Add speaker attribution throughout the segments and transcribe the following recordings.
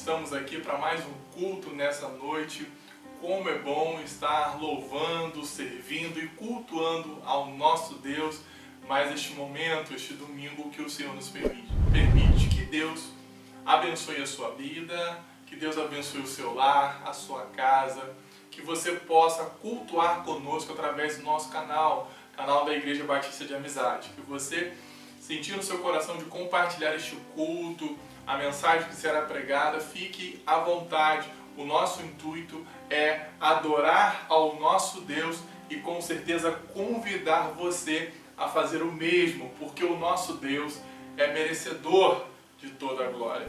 Speaker 1: Estamos aqui para mais um culto nessa noite. Como é bom estar louvando, servindo e cultuando ao nosso Deus, mais este momento, este domingo que o Senhor nos permite. Permite que Deus abençoe a sua vida, que Deus abençoe o seu lar, a sua casa, que você possa cultuar conosco através do nosso canal da Igreja Batista de Amizade. Que você sentir no seu coração de compartilhar este culto, a mensagem que será pregada, fique à vontade. O nosso intuito é adorar ao nosso Deus e com certeza convidar você a fazer o mesmo, porque o nosso Deus é merecedor de toda a glória.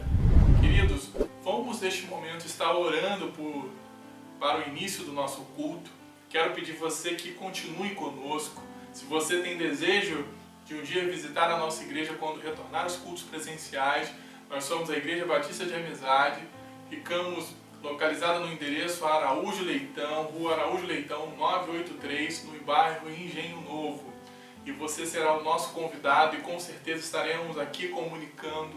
Speaker 1: Queridos, vamos neste momento estar orando para o início do nosso culto. Quero pedir você que continue conosco. Se você tem desejo de um dia visitar a nossa igreja quando retornar aos cultos presenciais, nós somos a Igreja Batista de Amizade, ficamos localizada no endereço Araújo Leitão, Rua Araújo Leitão 983, no bairro Engenho Novo. E você será o nosso convidado e com certeza estaremos aqui comunicando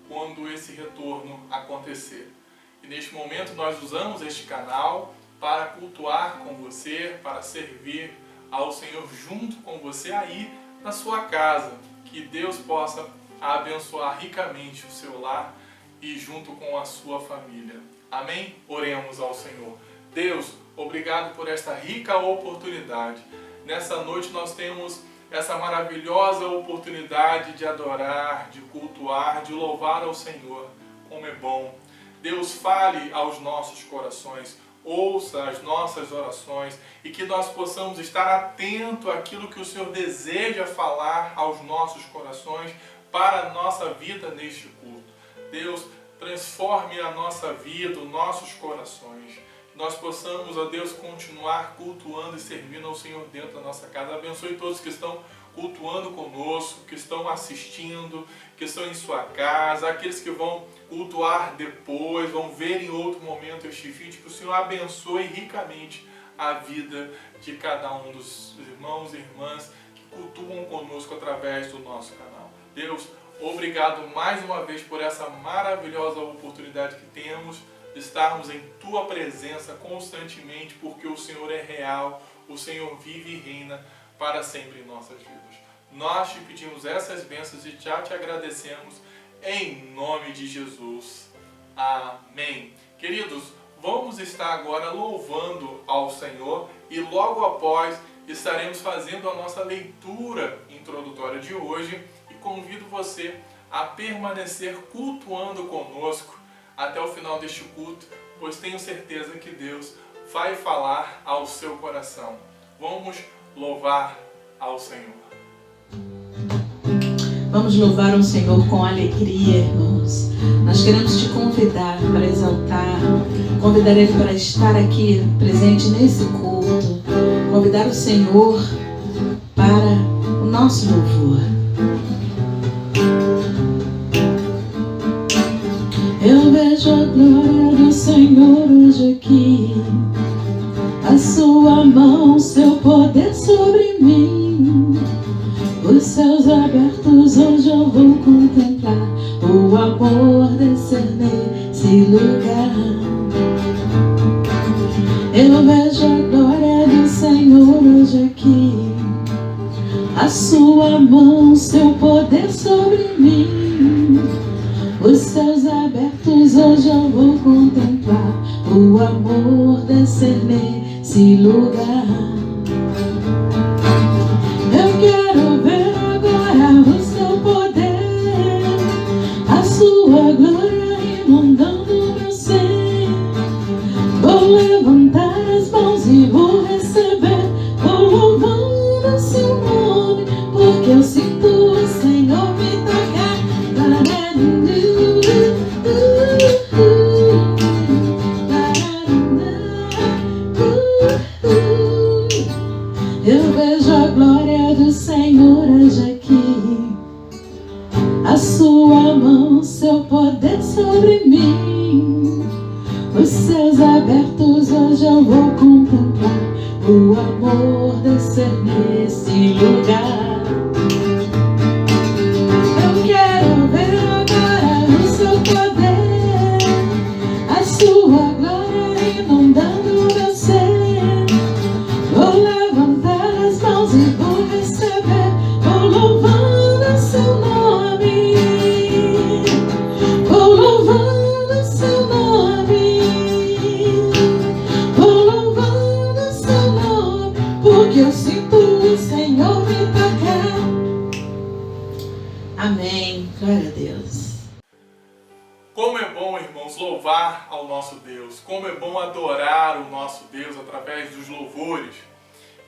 Speaker 1: quando esse retorno acontecer. E neste momento nós usamos este canal para cultuar com você, para servir ao Senhor junto com você aí na sua casa. Que Deus possa abençoar ricamente o seu lar e junto com a sua família. Amém? Oremos ao Senhor. Deus, obrigado por esta rica oportunidade. Nessa noite nós temos essa maravilhosa oportunidade de adorar, de cultuar, de louvar ao Senhor. Como é bom. Deus, fale aos nossos corações, ouça as nossas orações e que nós possamos estar atentos àquilo que o Senhor deseja falar aos nossos corações para a nossa vida neste culto. Deus, transforme a nossa vida, os nossos corações. Nós possamos, ó Deus, continuar cultuando e servindo ao Senhor dentro da nossa casa. Abençoe todos que estão cultuando conosco, que estão assistindo, que estão em sua casa, aqueles que vão cultuar depois, vão ver em outro momento este vídeo. Que o Senhor abençoe ricamente a vida de cada um dos irmãos e irmãs que cultuam conosco através do nosso canal. Deus, obrigado mais uma vez por essa maravilhosa oportunidade que temos de estarmos em Tua presença constantemente, porque o Senhor é real, o Senhor vive e reina para sempre em nossas vidas. Nós te pedimos essas bênçãos e já te agradecemos em nome de Jesus. Amém. Queridos, vamos estar agora louvando ao Senhor e logo após estaremos fazendo a nossa leitura introdutória de hoje e convido você a permanecer cultuando conosco até o final deste culto, pois tenho certeza que Deus vai falar ao seu coração. Vamos louvar ao Senhor.
Speaker 2: Vamos louvar o Senhor com alegria, irmãos. Nós queremos te convidar para exaltar, convidar Ele para estar aqui presente nesse culto, convidar o Senhor para o nosso louvor. Eu vejo a glória do Senhor hoje aqui, a sua mão, seu poder sobre mim. Os céus abertos hoje eu vou contemplar, o amor descer nesse lugar. Eu vejo a glória do Senhor hoje aqui, a sua mão, seu poder sobre mim. Os céus abertos hoje eu vou contemplar, o amor descer nesse lugar. Eu quero ver agora o seu poder, a sua glória inundando meu ser. Vou levantar as mãos e vou receber, vou louvando o seu nome, porque eu sinto o Senhor me tocar. Eu vejo a glória do Senhor hoje aqui, a sua mão, seu poder sobre mim. Os céus abertos hoje eu vou contemplar, o amor descer nesse lugar. Eu quero ver agora o seu poder,
Speaker 1: irmãos, louvar ao nosso Deus. Como é bom adorar o nosso Deus através dos louvores.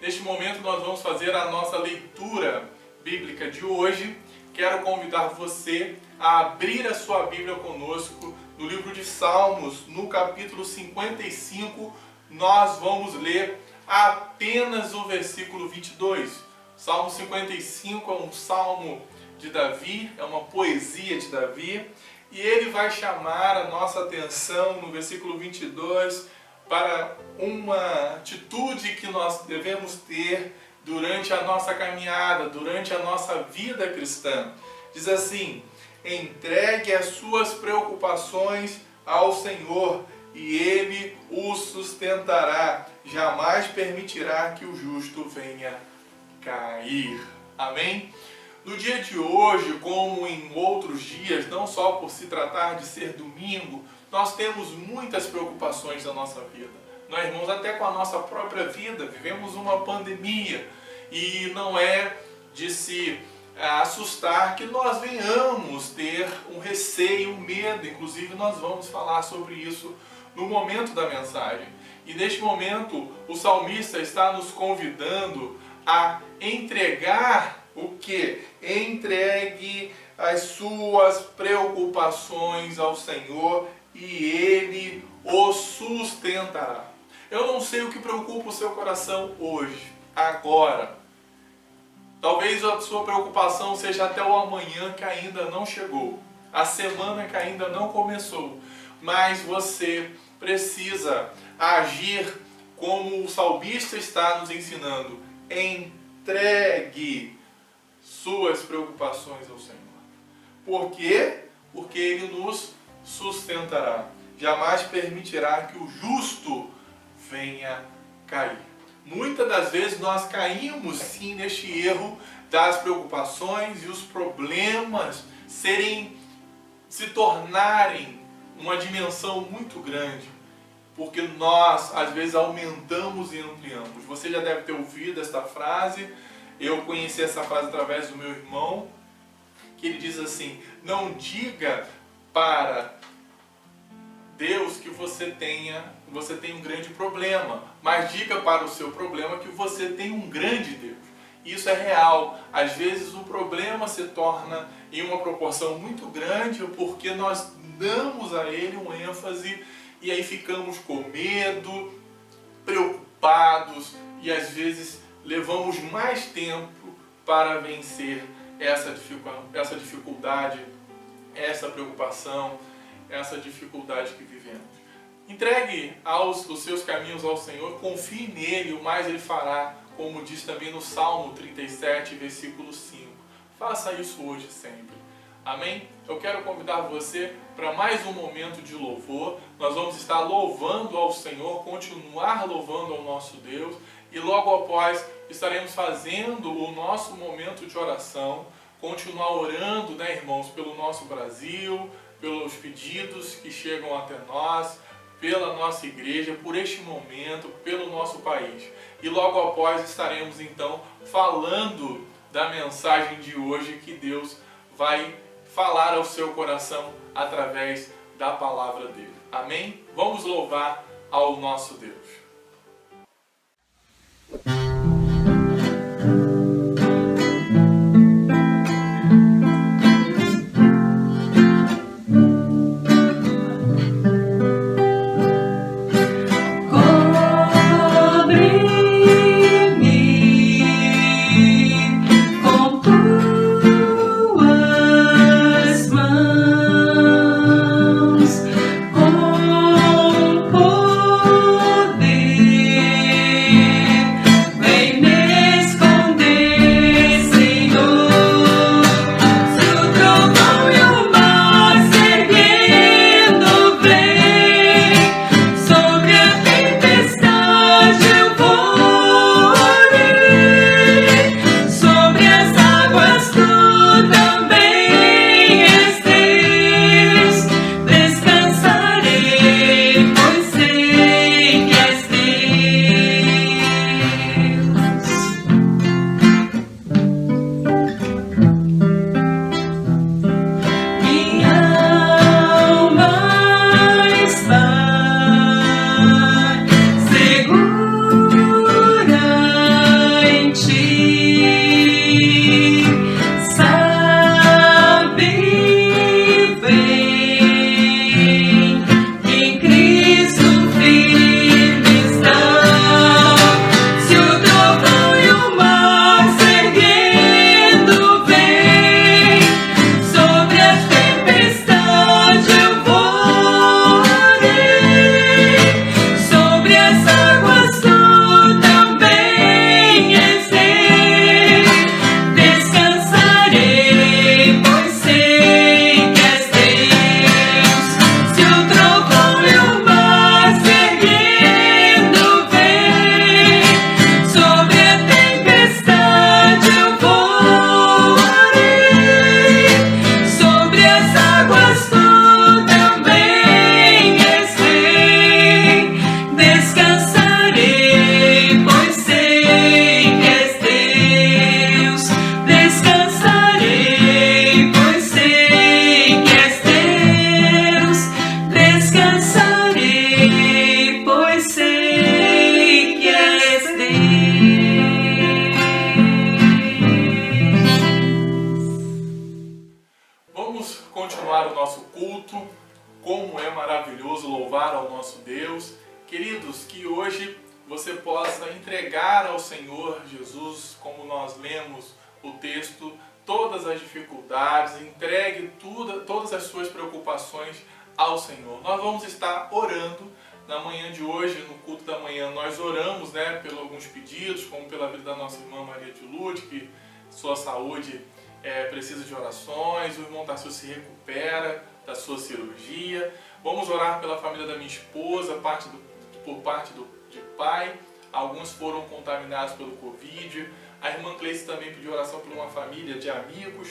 Speaker 1: Neste momento nós vamos fazer a nossa leitura bíblica de hoje. Quero convidar você a abrir a sua Bíblia conosco no livro de Salmos, no capítulo 55. Nós vamos ler apenas o versículo 22. Salmo 55 é um salmo de Davi, é uma poesia de Davi, e ele vai chamar a nossa atenção no versículo 22 para uma atitude que nós devemos ter durante a nossa caminhada, durante a nossa vida cristã. Diz assim: entregue as suas preocupações ao Senhor e Ele o sustentará, jamais permitirá que o justo venha cair. Amém? No dia de hoje, como em outros dias, não só por se tratar de ser domingo, nós temos muitas preocupações na nossa vida. Nós, irmãos, até com a nossa própria vida, vivemos uma pandemia e não é de se assustar que nós venhamos ter um receio, um medo. Inclusive, nós vamos falar sobre isso no momento da mensagem. E neste momento, o salmista está nos convidando a entregar o que? Entregue as suas preocupações ao Senhor e Ele o sustentará. Eu não sei o que preocupa o seu coração hoje, agora. Talvez a sua preocupação seja até o amanhã que ainda não chegou, a semana que ainda não começou, mas você precisa agir como o salmista está nos ensinando. Entregue suas preocupações ao Senhor. Por quê? Porque Ele nos sustentará. Jamais permitirá que o justo venha cair. Muitas das vezes nós caímos sim neste erro das preocupações e os problemas se tornarem uma dimensão muito grande, porque nós às vezes aumentamos e ampliamos. Você já deve ter ouvido esta frase. Eu conheci essa frase através do meu irmão, que ele diz assim: não diga para Deus que você tem um grande problema, mas diga para o seu problema que você tem um grande Deus. Isso é real. Às vezes o problema se torna em uma proporção muito grande porque nós damos a ele um ênfase e aí ficamos com medo, preocupados e às vezes levamos mais tempo para vencer essa dificuldade, essa preocupação, essa dificuldade que vivemos. Entregue os seus caminhos ao Senhor, confie nele, o mais ele fará, como diz também no Salmo 37, versículo 5. Faça isso hoje sempre. Amém? Eu quero convidar você para mais um momento de louvor. Nós vamos estar louvando ao Senhor, continuar louvando ao nosso Deus, e logo após estaremos fazendo o nosso momento de oração, continuar orando, né, irmãos, pelo nosso Brasil, pelos pedidos que chegam até nós, pela nossa igreja, por este momento, pelo nosso país. E logo após estaremos então falando da mensagem de hoje que Deus vai falar ao seu coração através da palavra dele. Amém? Vamos louvar ao nosso Deus.
Speaker 3: dançarei, pois sei que és Deus.
Speaker 1: Vamos continuar o nosso culto. Como é maravilhoso louvar ao nosso Deus. Queridos, que hoje você possa entregar ao Senhor Jesus, como nós lemos o texto, todas as dificuldades, entregue todas as suas preocupações ao Senhor. Nós vamos estar orando na manhã de hoje, no culto da manhã. Nós oramos, pelos alguns pedidos, como pela vida da nossa irmã Maria de Lourdes, que sua saúde precisa de orações, o irmão Tarcísio se recupera da sua cirurgia. Vamos orar pela família da minha esposa, por parte de pai. Alguns foram contaminados pelo Covid. A irmã Cleice também pediu oração por uma família de amigos,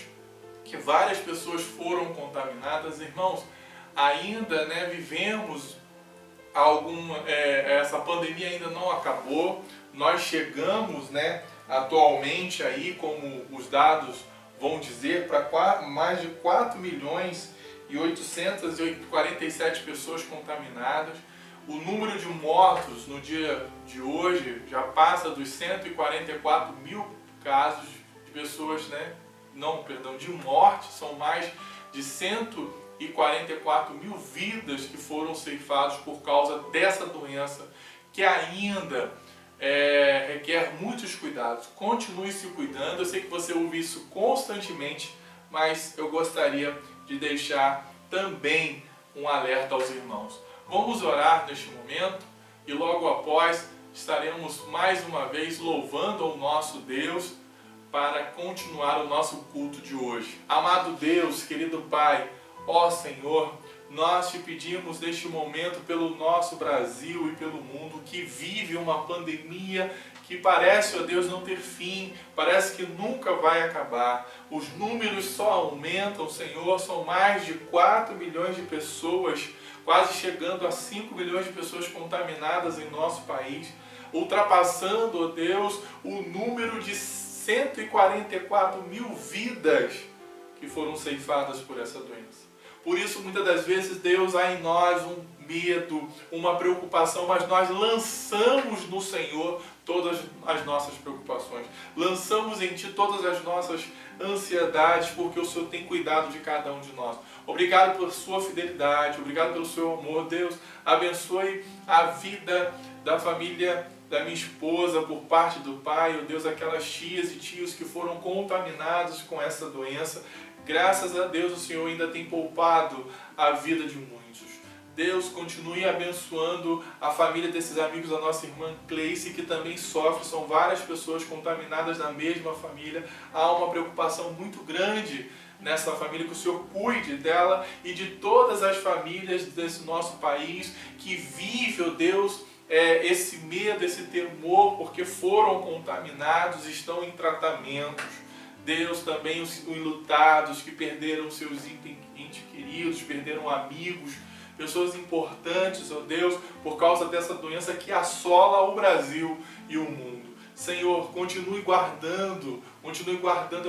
Speaker 1: que várias pessoas foram contaminadas. Irmãos, ainda vivemos essa pandemia ainda não acabou. Nós chegamos atualmente aí, como os dados vão dizer, para mais de 4.847.000 pessoas contaminadas. O número de mortos no dia de hoje já passa dos 144 mil casos de pessoas, de morte. São mais de 144 mil vidas que foram ceifadas por causa dessa doença, que ainda requer muitos cuidados. Continue se cuidando. Eu sei que você ouve isso constantemente, mas eu gostaria de deixar também um alerta aos irmãos. Vamos orar neste momento e logo após estaremos mais uma vez louvando ao nosso Deus para continuar o nosso culto de hoje. Amado Deus, querido Pai, ó Senhor, nós te pedimos neste momento pelo nosso Brasil e pelo mundo, que vive uma pandemia que parece, ó Deus, não ter fim, parece que nunca vai acabar. Os números só aumentam, Senhor, são mais de 4 milhões de pessoas, quase chegando a 5 milhões de pessoas contaminadas em nosso país, ultrapassando, ó Deus, o número de 144 mil vidas que foram ceifadas por essa doença. Por isso, muitas das vezes, Deus, há em nós um medo, uma preocupação, mas nós lançamos no Senhor todas as nossas preocupações. Lançamos em Ti todas as nossas ansiedades, porque o Senhor tem cuidado de cada um de nós. Obrigado por sua fidelidade, obrigado pelo seu amor. Deus, abençoe a vida da família da minha esposa por parte do pai. Oh Deus, aquelas tias e tios que foram contaminados com essa doença. Graças a Deus o Senhor ainda tem poupado a vida de muitos. Deus, continue abençoando a família desses amigos da nossa irmã Cleice, que também sofre. São várias pessoas contaminadas na mesma família. Há uma preocupação muito grande nessa família, que o Senhor cuide dela e de todas as famílias desse nosso país que vive, oh Deus, esse medo, esse temor, porque foram contaminados, estão em tratamentos. Deus, também os enlutados que perderam seus entes queridos, perderam amigos, pessoas importantes, ó Deus, por causa dessa doença que assola o Brasil e o mundo. Senhor, continue guardando a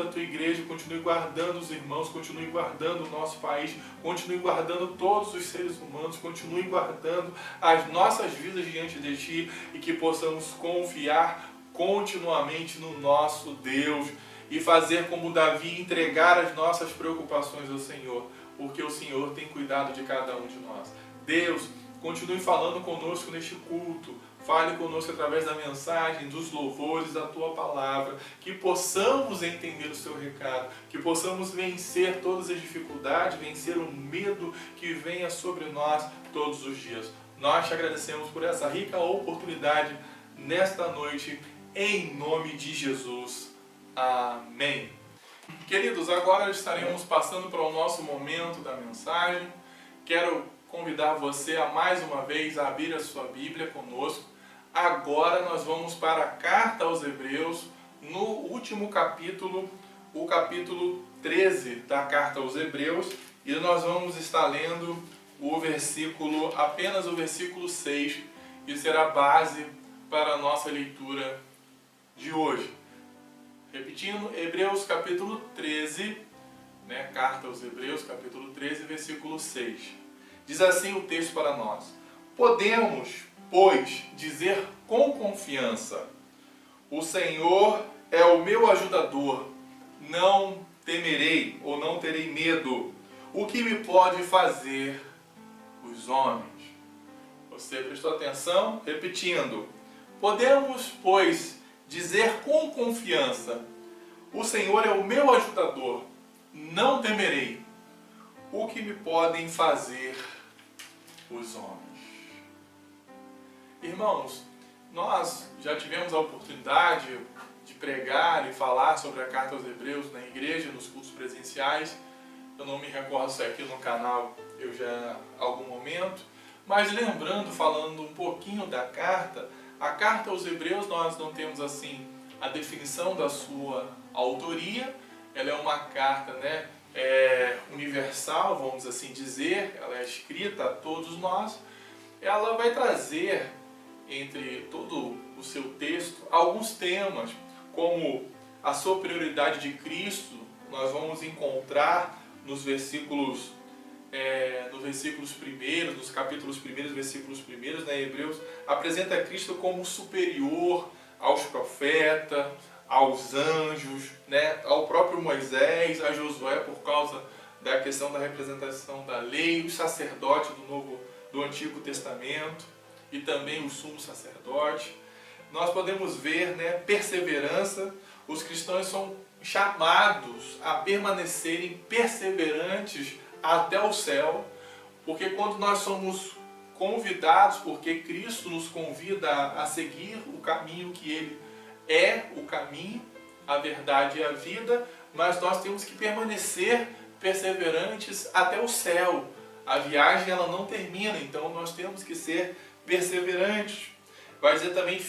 Speaker 1: Tua igreja, continue guardando os irmãos, continue guardando o nosso país, continue guardando todos os seres humanos, continue guardando as nossas vidas diante de Ti e que possamos confiar continuamente no nosso Deus e fazer como Davi, entregar as nossas preocupações ao Senhor, porque o Senhor tem cuidado de cada um de nós. Deus, continue falando conosco neste culto. Fale conosco através da mensagem, dos louvores, da Tua palavra, que possamos entender o Seu recado, que possamos vencer todas as dificuldades, vencer o medo que venha sobre nós todos os dias. Nós te agradecemos por essa rica oportunidade nesta noite, em nome de Jesus. Amém. Queridos, agora estaremos passando para o nosso momento da mensagem. Quero convidar você a mais uma vez a abrir a sua Bíblia conosco. Agora nós vamos para a Carta aos Hebreus, no último capítulo, o capítulo 13 da Carta aos Hebreus, e nós vamos estar lendo apenas o versículo 6, que será base para a nossa leitura de hoje. Repetindo, Hebreus capítulo 13, Carta aos Hebreus, capítulo 13, versículo 6. Diz assim o texto para nós: podemos, pois, dizer com confiança: o Senhor é o meu ajudador, não temerei ou não terei medo. O que me pode fazer os homens? Você prestou atenção? Repetindo: podemos, pois, dizer com confiança: o Senhor é o meu ajudador, não temerei. O que me podem fazer os homens? Irmãos, nós já tivemos a oportunidade de pregar e falar sobre a carta aos Hebreus na igreja, nos cultos presenciais. Eu não me recordo se é aqui no canal eu já algum momento, mas lembrando, falando um pouquinho da carta, a carta aos Hebreus nós não temos assim a definição da sua autoria. Ela é uma carta, universal, vamos assim dizer. Ela é escrita a todos nós. Ela vai trazer entre todo o seu texto alguns temas, como a superioridade de Cristo. Nós vamos encontrar nos versículos primeiros, nos capítulos primeiros, versículos primeiros, Hebreus apresenta Cristo como superior aos profetas, aos anjos, ao próprio Moisés, a Josué, por causa da questão da representação da lei, os sacerdotes do Antigo Testamento e também o sumo sacerdote. Nós podemos ver perseverança. Os cristãos são chamados a permanecerem perseverantes até o céu, porque quando nós somos convidados, porque Cristo nos convida a seguir o caminho que Ele é o caminho, a verdade e a vida, mas nós temos que permanecer perseverantes até o céu. A viagem ela não termina, então nós temos que ser perseverantes. Vai dizer também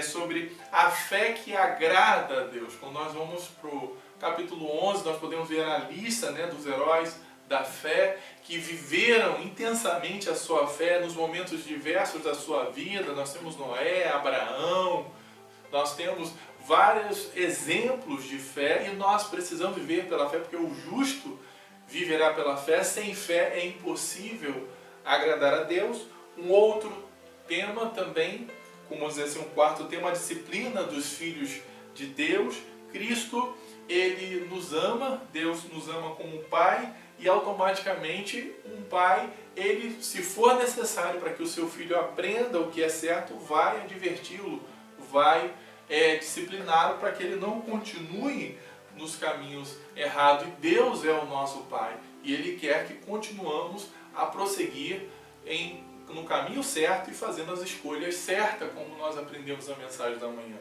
Speaker 1: sobre a fé que agrada a Deus. Quando nós vamos para o capítulo 11, nós podemos ver a lista dos heróis da fé que viveram intensamente a sua fé nos momentos diversos da sua vida. Nós temos Noé, Abraão, nós temos vários exemplos de fé e nós precisamos viver pela fé, porque o justo viverá pela fé. Sem fé é impossível agradar a Deus. Um outro tema também, como dizer assim, um quarto tema, a disciplina dos filhos de Deus. Cristo, Ele nos ama, Deus nos ama como um Pai, e automaticamente um pai, ele, se for necessário para que o seu filho aprenda o que é certo, vai adverti-lo, vai discipliná-lo para que ele não continue nos caminhos errados. E Deus é o nosso Pai, e Ele quer que continuamos a prosseguir no caminho certo e fazendo as escolhas certas, como nós aprendemos na mensagem da manhã.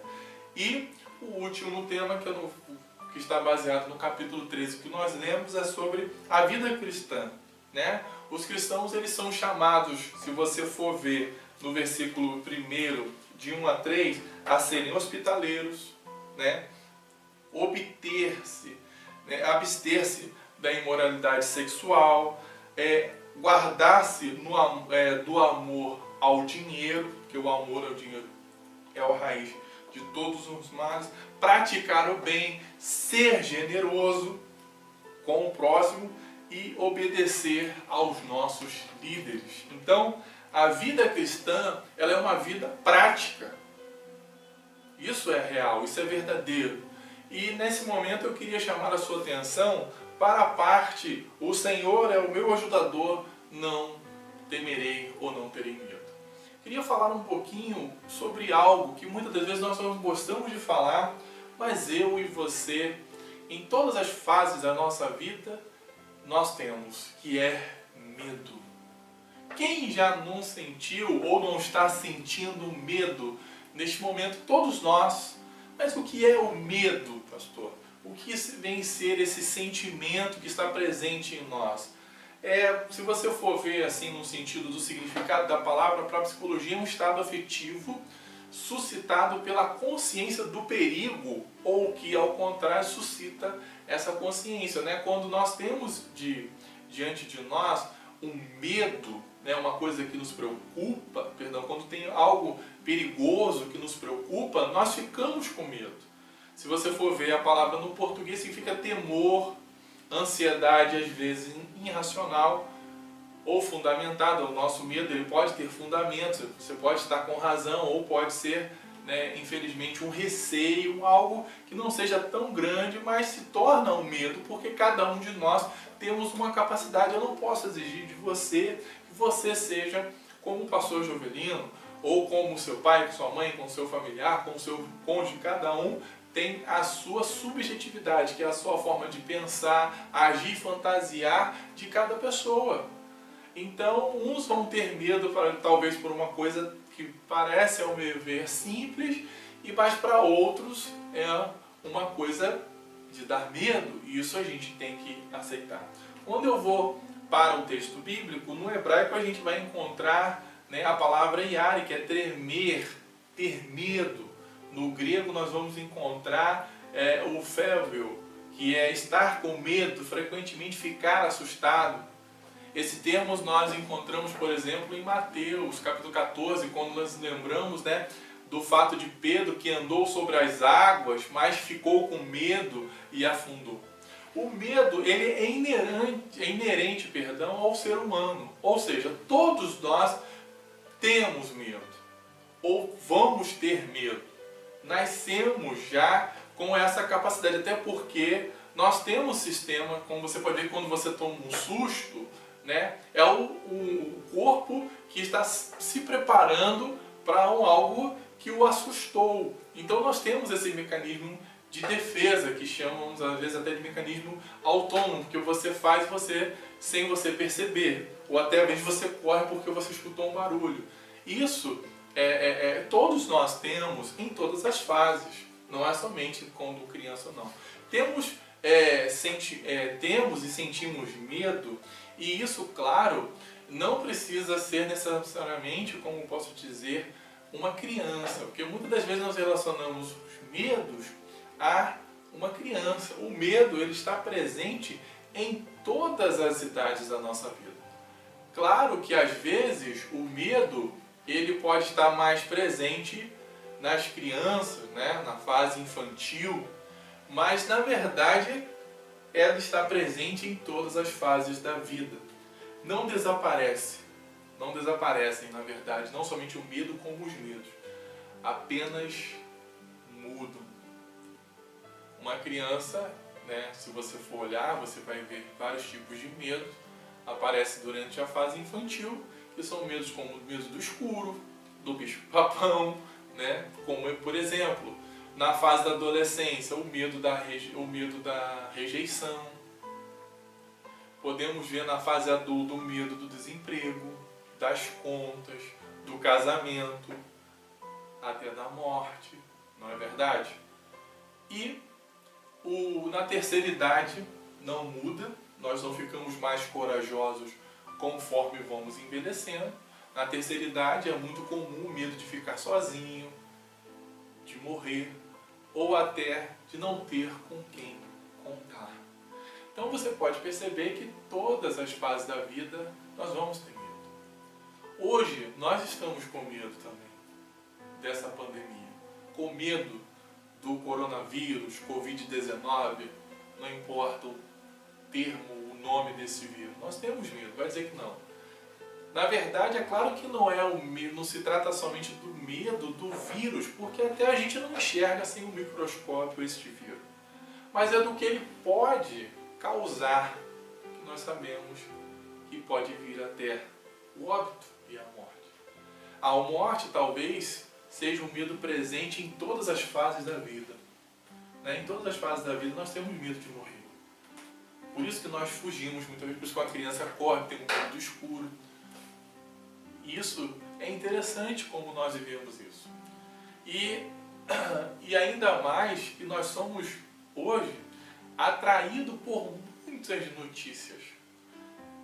Speaker 1: E o último tema que está baseado no capítulo 13 que nós lemos é sobre a vida cristã. Os cristãos eles são chamados, se você for ver no versículo 1, de 1 a 3, a serem hospitaleiros, abster-se da imoralidade sexual, guardar-se do amor ao dinheiro, porque o amor ao dinheiro é a raiz de todos os males, praticar o bem, ser generoso com o próximo e obedecer aos nossos líderes. Então, a vida cristã ela é uma vida prática. Isso é real, isso é verdadeiro. E nesse momento eu queria chamar a sua atenção para a parte: o Senhor é o meu ajudador, não temerei ou não terei medo. Queria falar um pouquinho sobre algo que muitas das vezes nós não gostamos de falar, mas eu e você, em todas as fases da nossa vida, nós temos, que é medo. Quem já não sentiu ou não está sentindo medo neste momento? Todos nós. Mas o que é o medo, pastor? O que vem ser esse sentimento que está presente em nós? Se você for ver assim no sentido do significado da palavra, para a psicologia é um estado afetivo suscitado pela consciência do perigo, ou que ao contrário suscita essa consciência, Quando nós temos diante de nós um medo, uma coisa que nos preocupa, quando tem algo perigoso que nos preocupa, nós ficamos com medo. Se você for ver a palavra no português, significa temor, ansiedade, às vezes irracional, ou fundamentada. O nosso medo ele pode ter fundamentos, você pode estar com razão, ou pode ser, né, infelizmente, um receio, algo que não seja tão grande, mas se torna um medo, porque cada um de nós temos uma capacidade. Eu não posso exigir de você que você seja como o pastor Jovelino, ou como seu pai, com sua mãe, com seu familiar, com seu cônjuge. Cada um tem a sua subjetividade, que é a sua forma de pensar, agir, fantasiar de cada pessoa. Então, uns vão ter medo, talvez por uma coisa que parece, ao meu ver, simples, mas para outros é uma coisa de dar medo, e isso a gente tem que aceitar. Quando eu vou para o texto bíblico, no hebraico a gente vai encontrar, né, a palavra yari, que é tremer, ter medo. No grego nós vamos encontrar o fével, que é estar com medo, frequentemente ficar assustado. Esse termo nós encontramos, por exemplo, em Mateus, capítulo 14, quando nós lembramos, né, do fato de Pedro que andou sobre as águas, mas ficou com medo e afundou. O medo ele é inerente ao ser humano, ou seja, todos nós temos medo, ou vamos ter medo. Nascemos já com essa capacidade, até porque nós temos sistema, como você pode ver quando você toma um susto, né? É o corpo que está se preparando para algo que o assustou. Então nós temos esse mecanismo de defesa, que chamamos às vezes até de mecanismo autônomo, que você faz sem você perceber, ou até às vezes você corre porque você escutou um barulho. Isso todos nós temos em todas as fases, não é somente quando criança, não. Temos e sentimos medo, e isso, claro, não precisa ser necessariamente, como posso dizer, uma criança, porque muitas das vezes nós relacionamos os medos a uma criança. O medo ele está presente em todas as idades da nossa vida. Claro que às vezes o medo ele pode estar mais presente nas crianças, né, na fase infantil, mas na verdade ela está presente em todas as fases da vida. Não desaparecem, na verdade, não somente o medo como os medos, apenas mudam. Uma criança, né, se você for olhar, você vai ver vários tipos de medo, aparece durante a fase infantil, que são medos como o medo do escuro, do bicho-papão, né, como por exemplo, na fase da adolescência, o medo da rejeição. Podemos ver na fase adulta o medo do desemprego, das contas, do casamento, até da morte, não é verdade? E na terceira idade não muda, nós não ficamos mais corajosos conforme vamos envelhecendo. Na terceira idade é muito comum o medo de ficar sozinho, de morrer, ou até de não ter com quem contar. Então você pode perceber que todas as fases da vida nós vamos ter medo. Hoje nós estamos com medo também dessa pandemia, com medo do coronavírus, Covid-19, não importa o termo, o nome desse vírus. Nós temos medo, vai dizer que não. Na verdade, é claro que não se trata somente do medo do vírus, porque até a gente não enxerga sem um microscópio este vírus. Mas é do que ele pode causar, que nós sabemos que pode vir até o óbito e a morte. A morte talvez seja um medo presente em todas as fases da vida. Em todas as fases da vida nós temos medo de morrer. Por isso que nós fugimos muitas vezes, por isso que uma criança corre, tem um medo do escuro. Isso é interessante como nós vivemos isso. E ainda mais que nós somos hoje atraídos por muitas notícias.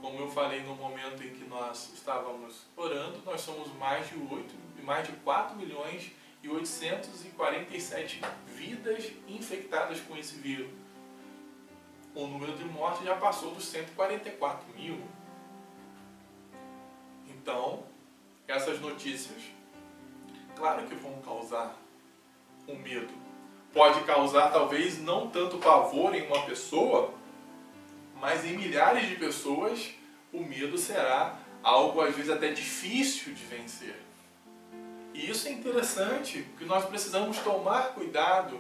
Speaker 1: Como eu falei no momento em que nós estávamos orando, nós somos mais de 4 milhões e 847 vidas infectadas com esse vírus. O número de mortes já passou dos 144 mil. Então, essas notícias, claro que vão causar um medo. Pode causar talvez não tanto pavor em uma pessoa, mas em milhares de pessoas o medo será algo às vezes até difícil de vencer. E isso é interessante, porque nós precisamos tomar cuidado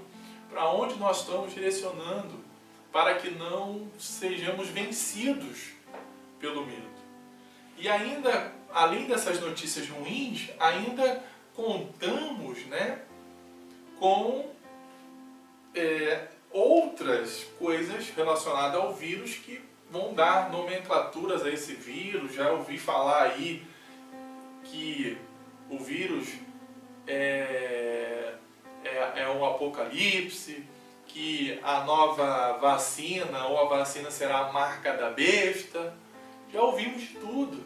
Speaker 1: para onde nós estamos direcionando, para que não sejamos vencidos pelo medo. E ainda, além dessas notícias ruins, ainda contamos, com outras coisas relacionadas ao vírus que vão dar nomenclaturas a esse vírus. Já ouvi falar aí que o vírus é um apocalipse, que a nova vacina ou a vacina será a marca da besta. Já ouvimos de tudo.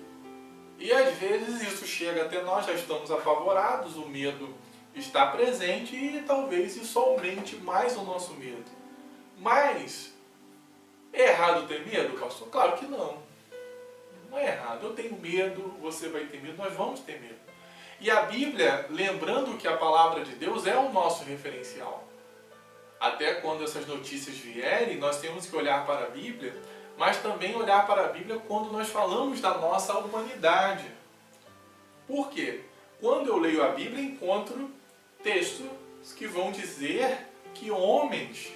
Speaker 1: E às vezes isso chega até nós, já estamos apavorados, o medo está presente e talvez isso aumente mais o nosso medo. Mas é errado ter medo, pastor? Claro que não. Não é errado. Eu tenho medo, você vai ter medo, nós vamos ter medo. E a Bíblia, lembrando que a palavra de Deus é o nosso referencial. Até quando essas notícias vierem, nós temos que olhar para a Bíblia, mas também olhar para a Bíblia quando nós falamos da nossa humanidade. Por quê? Quando eu leio a Bíblia, encontro textos que vão dizer que homens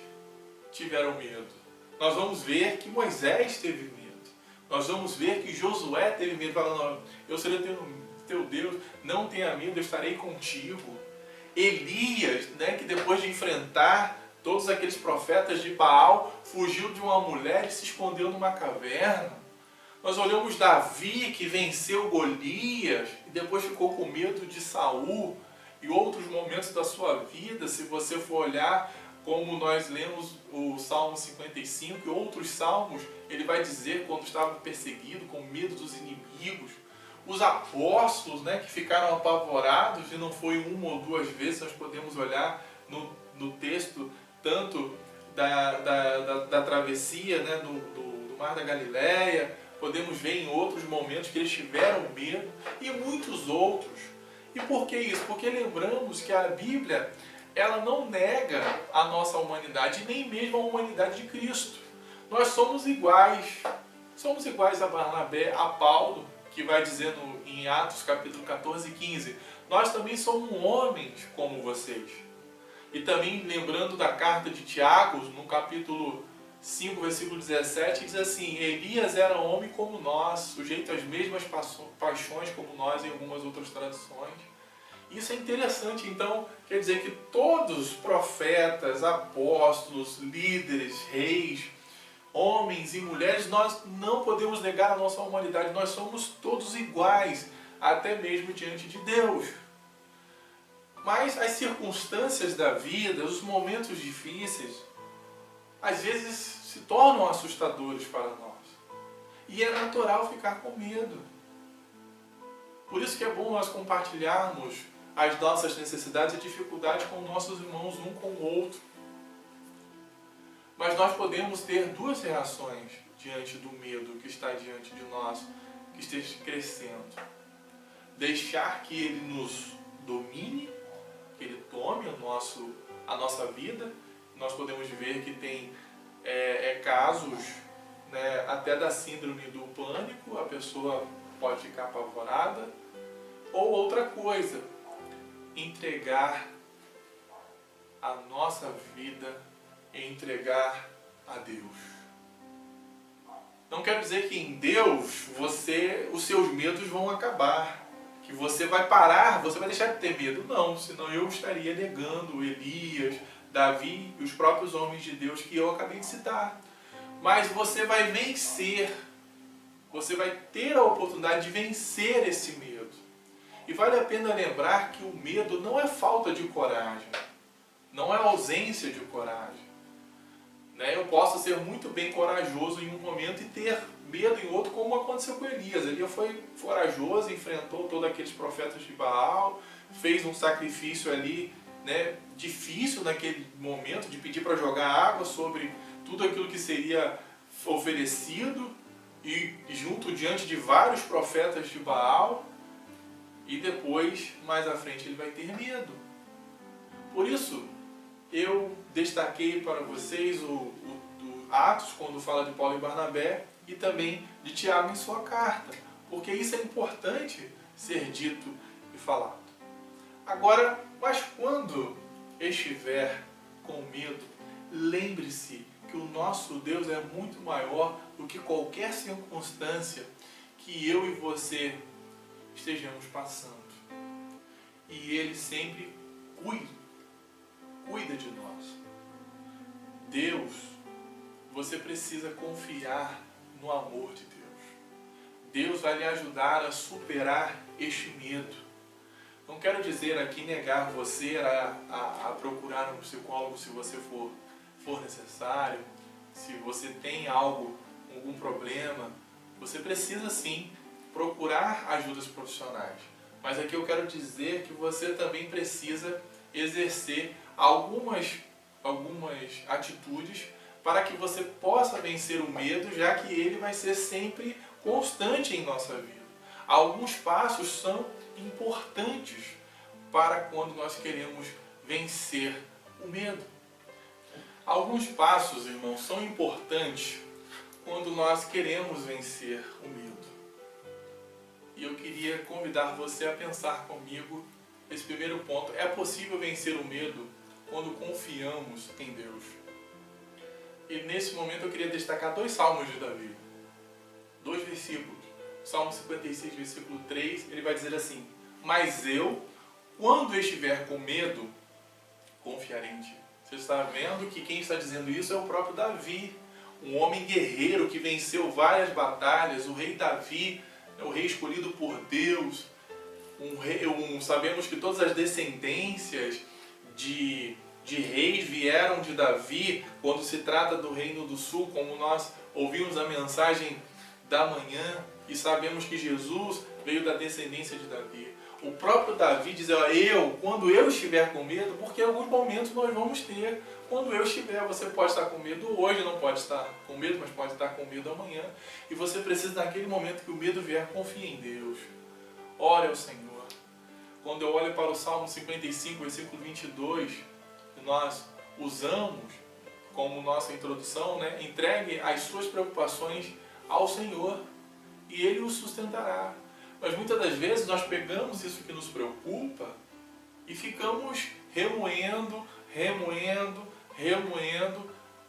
Speaker 1: tiveram medo. Nós vamos ver que Moisés teve medo. Nós vamos ver que Josué teve medo, falando: eu serei teu Deus, não tenha medo, eu estarei contigo. Elias, que depois de enfrentar todos aqueles profetas de Baal, fugiu de uma mulher e se escondeu numa caverna. Nós olhamos Davi, que venceu Golias e depois ficou com medo de Saul, e outros momentos da sua vida. Se você for olhar, como nós lemos o Salmo 55 e outros salmos, ele vai dizer quando estava perseguido, com medo dos inimigos. Os apóstolos, que ficaram apavorados, e não foi uma ou duas vezes. Nós podemos olhar no texto tanto da travessia, do Mar da Galileia, podemos ver em outros momentos que eles tiveram medo, e muitos outros. E por que isso? Porque lembramos que a Bíblia, ela não nega a nossa humanidade, nem mesmo a humanidade de Cristo. Nós somos iguais a Barnabé, a Paulo, que vai dizendo em Atos capítulo 14 e 15, nós também somos homens como vocês. E também lembrando da carta de Tiago, no capítulo 5, versículo 17, diz assim: Elias era homem como nós, sujeito às mesmas paixões como nós, em algumas outras traduções. Isso é interessante. Então, quer dizer que todos, profetas, apóstolos, líderes, reis, homens e mulheres, nós não podemos negar a nossa humanidade. Nós somos todos iguais, até mesmo diante de Deus. Mas as circunstâncias da vida, os momentos difíceis, às vezes se tornam assustadores para nós. E é natural ficar com medo. Por isso que é bom nós compartilharmos as nossas necessidades e dificuldades com nossos irmãos, um com o outro. Mas nós podemos ter duas reações diante do medo que está diante de nós, que esteja crescendo. Deixar que ele nos domine, que ele tome a nossa vida. Nós podemos ver que tem casos, até da síndrome do pânico, a pessoa pode ficar apavorada. Ou outra coisa, entregar a nossa vida e entregar a Deus. Não quer dizer que em Deus os seus medos vão acabar, que você vai parar, você vai deixar de ter medo. Não, senão eu estaria negando Elias, Davi e os próprios homens de Deus que eu acabei de citar. Mas você vai vencer, você vai ter a oportunidade de vencer esse medo. E vale a pena lembrar que o medo não é falta de coragem, não é ausência de coragem. Eu posso ser muito bem corajoso em um momento e ter medo em outro, como aconteceu com Elias. Elias foi corajoso, enfrentou todos aqueles profetas de Baal, fez um sacrifício ali, difícil naquele momento, de pedir para jogar água sobre tudo aquilo que seria oferecido, e junto diante de vários profetas de Baal. E depois, mais à frente, ele vai ter medo. Por isso, eu destaquei para vocês o Atos, quando fala de Paulo e Barnabé, e também de Tiago em sua carta, porque isso é importante ser dito e falado. Agora, mas quando estiver com medo, lembre-se que o nosso Deus é muito maior do que qualquer circunstância que eu e você estejamos passando. E Ele sempre cuida de nós. Deus, você precisa confiar no amor de Deus. Deus vai lhe ajudar a superar este medo. Não quero dizer aqui negar você a procurar um psicólogo se você for necessário, se você tem algum problema, você precisa sim procurar ajudas profissionais. Mas aqui eu quero dizer que você também precisa exercer algumas atitudes para que você possa vencer o medo, já que ele vai ser sempre constante em nossa vida. Alguns passos são importantes para quando nós queremos vencer o medo. Alguns passos, irmãos, são importantes quando nós queremos vencer o medo. E eu queria convidar você a pensar comigo esse primeiro ponto. É possível vencer o medo quando confiamos em Deus. E nesse momento eu queria destacar 2 salmos de Davi. 2 versículos. Salmo 56, versículo 3, ele vai dizer assim: mas eu, quando estiver com medo, confiarei em ti. Você está vendo que quem está dizendo isso é o próprio Davi, um homem guerreiro que venceu várias batalhas, o rei Davi, o rei escolhido por Deus. Sabemos que todas as descendências de reis vieram de Davi, quando se trata do Reino do Sul, como nós ouvimos a mensagem da manhã, e sabemos que Jesus veio da descendência de Davi. O próprio Davi diz, quando eu estiver com medo, porque em alguns momentos nós vamos ter, quando eu estiver, você pode estar com medo hoje, não pode estar com medo, mas pode estar com medo amanhã, e você precisa, naquele momento que o medo vier, confie em Deus, ore ao Senhor. Quando eu olho para o Salmo 55, versículo 22, que nós usamos como nossa introdução, entregue as suas preocupações ao Senhor, e Ele os sustentará. Mas muitas das vezes nós pegamos isso que nos preocupa e ficamos remoendo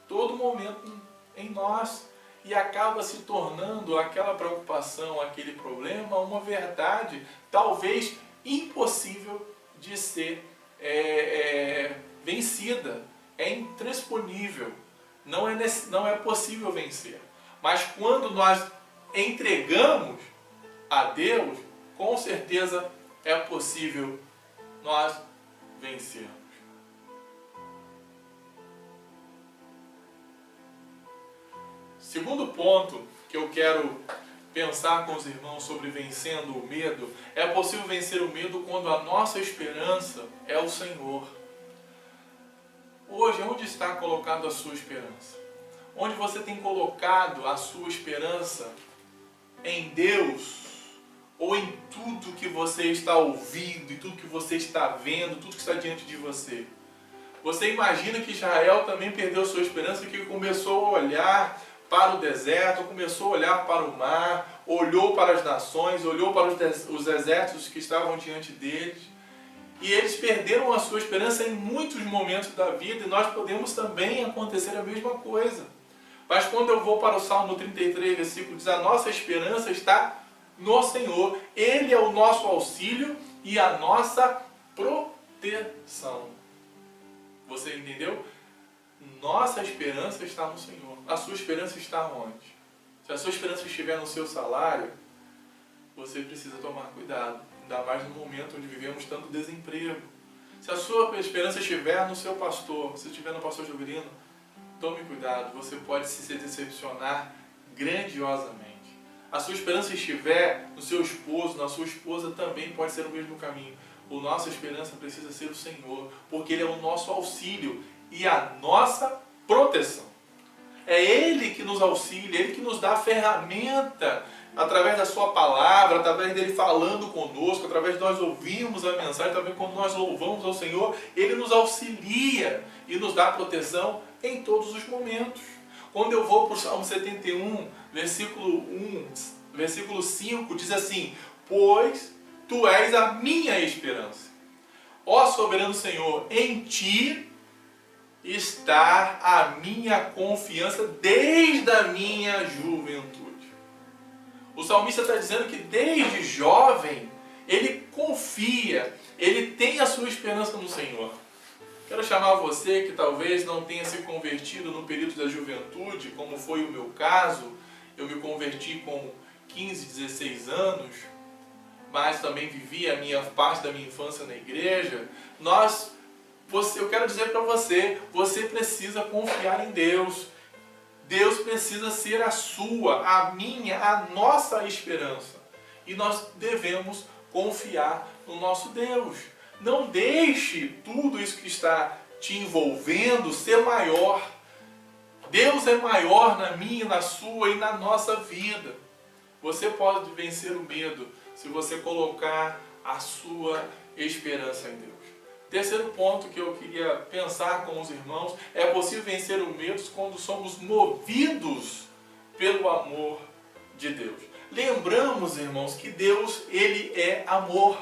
Speaker 1: todo momento em nós. E acaba se tornando aquela preocupação, aquele problema, uma verdade talvez impossível de ser vencida. É intransponível. Não é possível vencer. Mas quando nós entregamos a Deus, com certeza é possível nós vencermos. Segundo ponto que eu quero pensar com os irmãos sobre vencendo o medo, é possível vencer o medo quando a nossa esperança é o Senhor. Hoje, onde está colocado a sua esperança? Onde você tem colocado a sua esperança? Em Deus? Ou em tudo que você está ouvindo, e tudo que você está vendo, tudo que está diante de você? Você imagina que Israel também perdeu sua esperança, que começou a olhar para o deserto, começou a olhar para o mar, olhou para as nações, olhou para os exércitos que estavam diante deles, e eles perderam a sua esperança em muitos momentos da vida, e nós podemos também acontecer a mesma coisa. Mas quando eu vou para o Salmo 33, versículo 10, a nossa esperança está no Senhor. Ele é o nosso auxílio e a nossa proteção. Você entendeu? Nossa esperança está no Senhor. A sua esperança está onde? Se a sua esperança estiver no seu salário, você precisa tomar cuidado. Ainda mais no momento onde vivemos tanto desemprego. Se a sua esperança estiver no seu pastor, se estiver no pastor Jovelino, tome cuidado, você pode se decepcionar grandiosamente. A sua esperança estiver no seu esposo, na sua esposa, também pode ser o mesmo caminho. A nossa esperança precisa ser o Senhor, porque Ele é o nosso auxílio e a nossa proteção. É Ele que nos auxilia, Ele que nos dá a ferramenta, através da sua palavra, através dele falando conosco, através de nós ouvirmos a mensagem, também quando nós louvamos ao Senhor, Ele nos auxilia e nos dá proteção em todos os momentos. Quando eu vou para o Salmo 71, versículo 5, diz assim: pois tu és a minha esperança. Ó soberano Senhor, em ti está a minha confiança desde a minha juventude. O salmista está dizendo que desde jovem ele confia, ele tem a sua esperança no Senhor. Quero chamar você que talvez não tenha se convertido no período da juventude, como foi o meu caso. Eu me converti com 15, 16 anos, mas também vivi a minha parte da minha infância na igreja. Eu quero dizer para você, você precisa confiar em Deus. Deus precisa ser a sua, a minha, a nossa esperança. E nós devemos confiar no nosso Deus. Não deixe tudo isso que está te envolvendo ser maior. Deus é maior na minha, na sua e na nossa vida. Você pode vencer o medo se você colocar a sua esperança em Deus. Terceiro ponto que eu queria pensar com os irmãos: é possível vencer o medo quando somos movidos pelo amor de Deus. Lembramos, irmãos, que Deus, Ele é amor.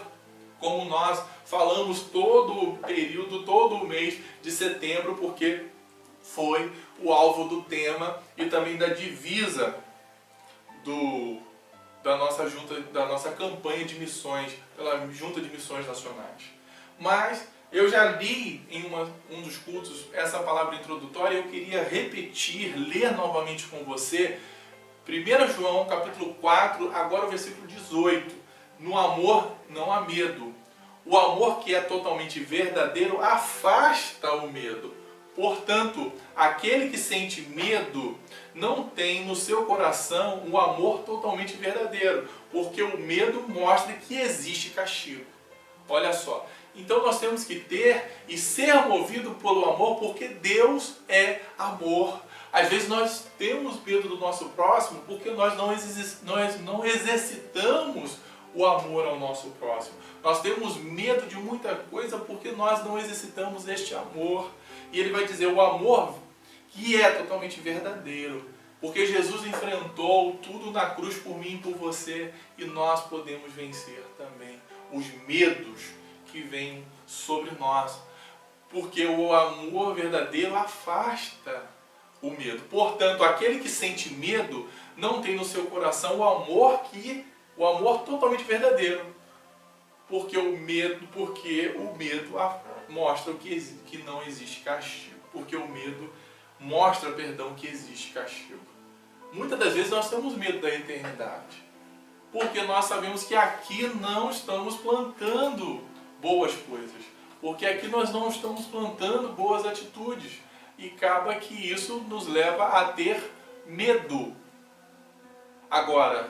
Speaker 1: Como nós falamos todo o período, todo o mês de setembro, porque foi o alvo do tema e também da divisa da nossa campanha de missões, pela Junta de Missões Nacionais. Mas eu já li em um dos cultos essa palavra introdutória e eu queria repetir, ler novamente com você, 1 João capítulo 4, agora o versículo 18. No amor não há medo. O amor que é totalmente verdadeiro afasta o medo. Portanto, aquele que sente medo não tem no seu coração um amor totalmente verdadeiro, porque o medo mostra que existe castigo. Olha só. Então nós temos que ter e ser movido pelo amor, porque Deus é amor. Às vezes nós temos medo do nosso próximo porque nós não exercitamos o amor ao nosso próximo. Nós temos medo de muita coisa porque nós não exercitamos este amor. E ele vai dizer o amor que é totalmente verdadeiro. Porque Jesus enfrentou tudo na cruz por mim e por você. E nós podemos vencer também os medos que vêm sobre nós. Porque o amor verdadeiro afasta o medo. Portanto, aquele que sente medo não tem no seu coração o amor totalmente verdadeiro. Porque o medo mostra que não existe castigo. Porque o medo mostra, que existe castigo. Muitas das vezes nós temos medo da eternidade. Porque nós sabemos que aqui não estamos plantando boas coisas. Porque aqui nós não estamos plantando boas atitudes. E acaba que isso nos leva a ter medo. Agora,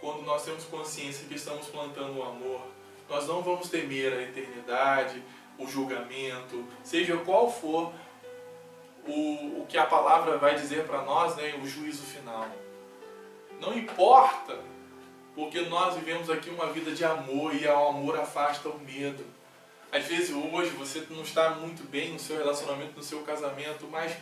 Speaker 1: quando nós temos consciência que estamos plantando o amor, nós não vamos temer a eternidade, o julgamento, seja qual for o que a palavra vai dizer para nós, né, o juízo final. Não importa, porque nós vivemos aqui uma vida de amor e o amor afasta o medo. Às vezes hoje você não está muito bem no seu relacionamento, no seu casamento, mas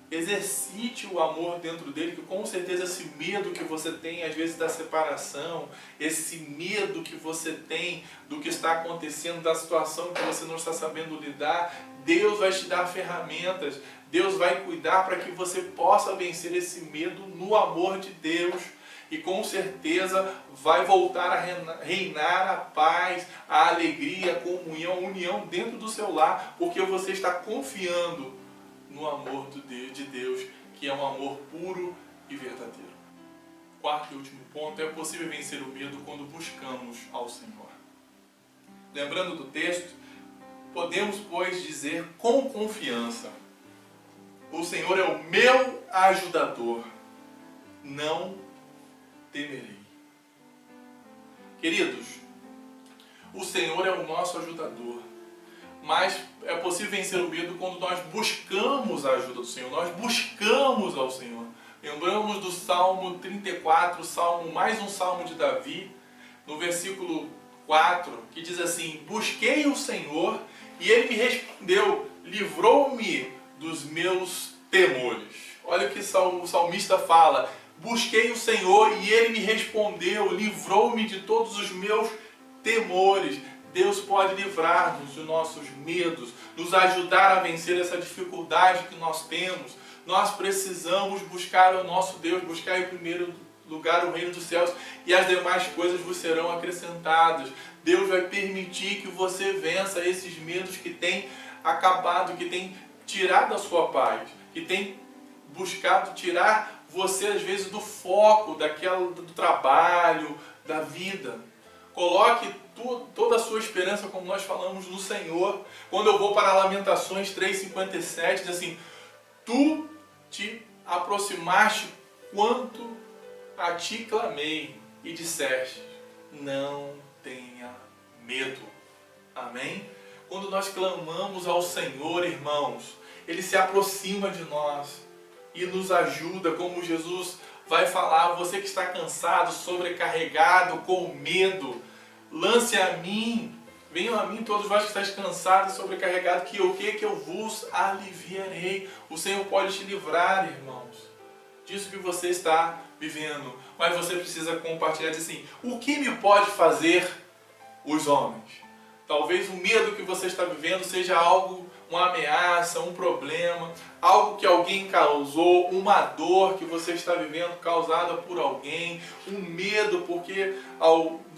Speaker 1: exercite o amor dentro dele, que com certeza esse medo que você tem às vezes da separação, esse medo que você tem do que está acontecendo, da situação que você não está sabendo lidar, Deus vai te dar ferramentas, Deus vai cuidar para que você possa vencer esse medo no amor de Deus. E com certeza vai voltar a reinar a paz, a alegria, a comunhão, a união dentro do seu lar, porque você está confiando no amor de Deus, que é um amor puro e verdadeiro. Quarto e último ponto: é possível vencer o medo quando buscamos ao Senhor. Lembrando do texto, podemos, pois, dizer com confiança: o Senhor é o meu ajudador, não temerei. Queridos, o Senhor é o nosso ajudador, mas é possível vencer o medo quando nós buscamos a ajuda do Senhor, nós buscamos ao Senhor. Lembramos do Salmo 34, mais um Salmo de Davi, no versículo 4, que diz assim: busquei o Senhor e Ele me respondeu, livrou-me dos meus temores. Olha o que o salmista fala: busquei o Senhor e Ele me respondeu, livrou-me de todos os meus temores. Deus pode livrar-nos dos nossos medos, nos ajudar a vencer essa dificuldade que nós temos. Nós precisamos buscar o nosso Deus, buscar em primeiro lugar o reino dos céus, e as demais coisas vos serão acrescentadas. Deus vai permitir que você vença esses medos que tem acabado, que tem tirado a sua paz, que tem buscado tirar você às vezes do foco do trabalho, da vida. Coloque toda a sua esperança, como nós falamos, no Senhor. Quando eu vou para Lamentações 3,57, diz assim: tu te aproximaste quanto a ti clamei e disseste, não tenha medo. Amém? Quando nós clamamos ao Senhor, irmãos, Ele se aproxima de nós e nos ajuda, como Jesus vai falar: você que está cansado, sobrecarregado, com medo, lance a mim, venham a mim todos vós que estáis cansados e sobrecarregados, que eu vos aliviarei. O Senhor pode te livrar, irmãos, disso que você está vivendo, mas você precisa compartilhar, dizer assim: o que me pode fazer os homens? Talvez o medo que você está vivendo seja algo, uma ameaça, um problema, algo que alguém causou, uma dor que você está vivendo causada por alguém, um medo porque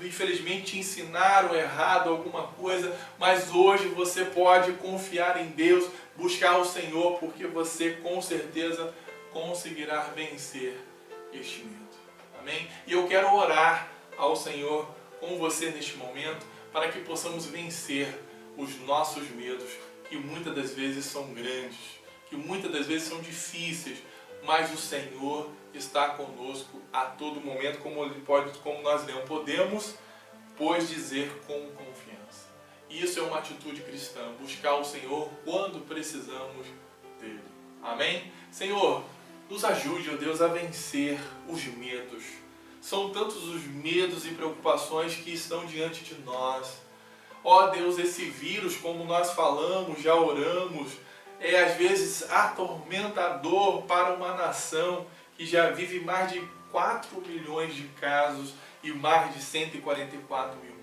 Speaker 1: infelizmente te ensinaram errado alguma coisa, mas hoje você pode confiar em Deus, buscar o Senhor, porque você com certeza conseguirá vencer este medo. Amém? E eu quero orar ao Senhor com você neste momento, para que possamos vencer os nossos medos, que muitas das vezes são grandes, que muitas das vezes são difíceis, mas o Senhor está conosco a todo momento, como nós lemos, podemos, pois, dizer com confiança. E isso é uma atitude cristã, buscar o Senhor quando precisamos dele. Amém? Senhor, nos ajude, ó Deus, a vencer os medos. São tantos os medos e preocupações que estão diante de nós. Ó Deus, esse vírus, como nós falamos, já oramos, é às vezes atormentador para uma nação que já vive mais de 4 milhões de casos e mais de 144 mil mortes.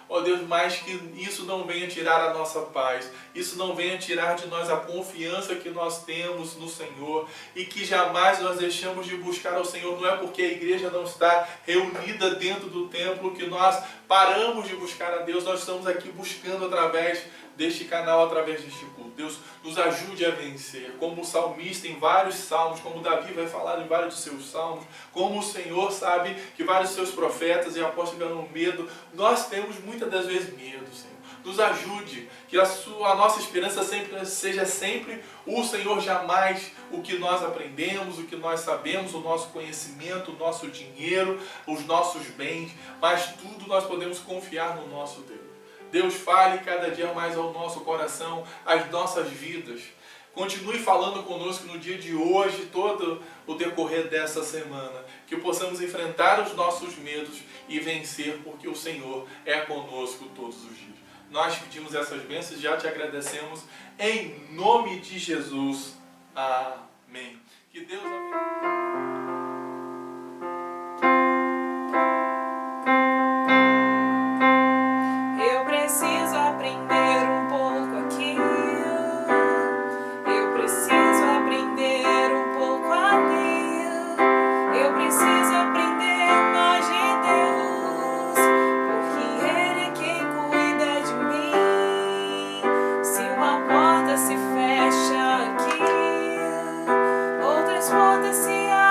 Speaker 1: Ó Deus, mas que isso não venha tirar a nossa paz, isso não venha tirar de nós a confiança que nós temos no Senhor, e que jamais nós deixamos de buscar ao Senhor. Não é porque a igreja não está reunida dentro do templo que nós paramos de buscar a Deus. Nós estamos aqui buscando através deste canal, através deste culto. Deus nos ajude a vencer, como o salmista em vários salmos, como Davi vai falar em vários dos seus salmos, como o Senhor sabe que vários dos seus profetas e apóstolos tiveram medo. Nós temos muitas das vezes medo, Senhor. Nos ajude, que a nossa esperança seja sempre o Senhor, jamais o que nós aprendemos, o que nós sabemos, o nosso conhecimento, o nosso dinheiro, os nossos bens, mas tudo nós podemos confiar no nosso Deus. Deus, fale cada dia mais ao nosso coração, às nossas vidas. Continue falando conosco no dia de hoje, todo o decorrer dessa semana. Que possamos enfrentar os nossos medos e vencer, porque o Senhor é conosco todos os dias. Nós pedimos essas bênçãos e já te agradecemos em nome de Jesus. Amém. Que Deus abençoe.
Speaker 4: Se fecha aqui, outras portas se abrem.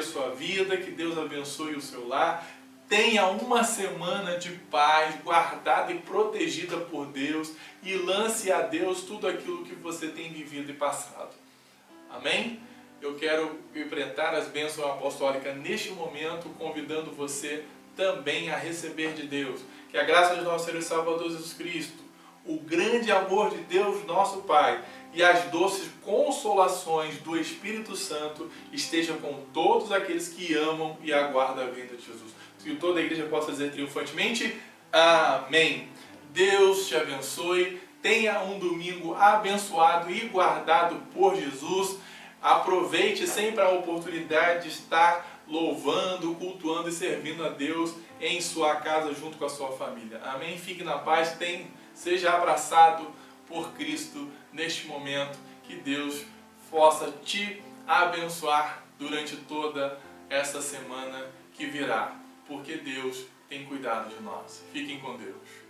Speaker 1: sua vida, que Deus abençoe o seu lar. Tenha uma semana de paz, guardada e protegida por Deus, e lance a Deus tudo aquilo que você tem vivido e passado. Amém? Eu quero enfrentar as bênçãos apostólicas neste momento, convidando você também a receber de Deus. Que a graça de nosso Senhor e Salvador Jesus Cristo, o grande amor de Deus, nosso Pai, e as doces consolações do Espírito Santo estejam com todos aqueles que amam e aguardam a vinda de Jesus. Que toda a igreja possa dizer triunfantemente, amém. Deus te abençoe, tenha um domingo abençoado e guardado por Jesus. Aproveite sempre a oportunidade de estar louvando, cultuando e servindo a Deus em sua casa junto com a sua família. Amém? Fique na paz, seja abraçado por Cristo neste momento. Que Deus possa te abençoar durante toda essa semana que virá, porque Deus tem cuidado de nós. Fiquem com Deus.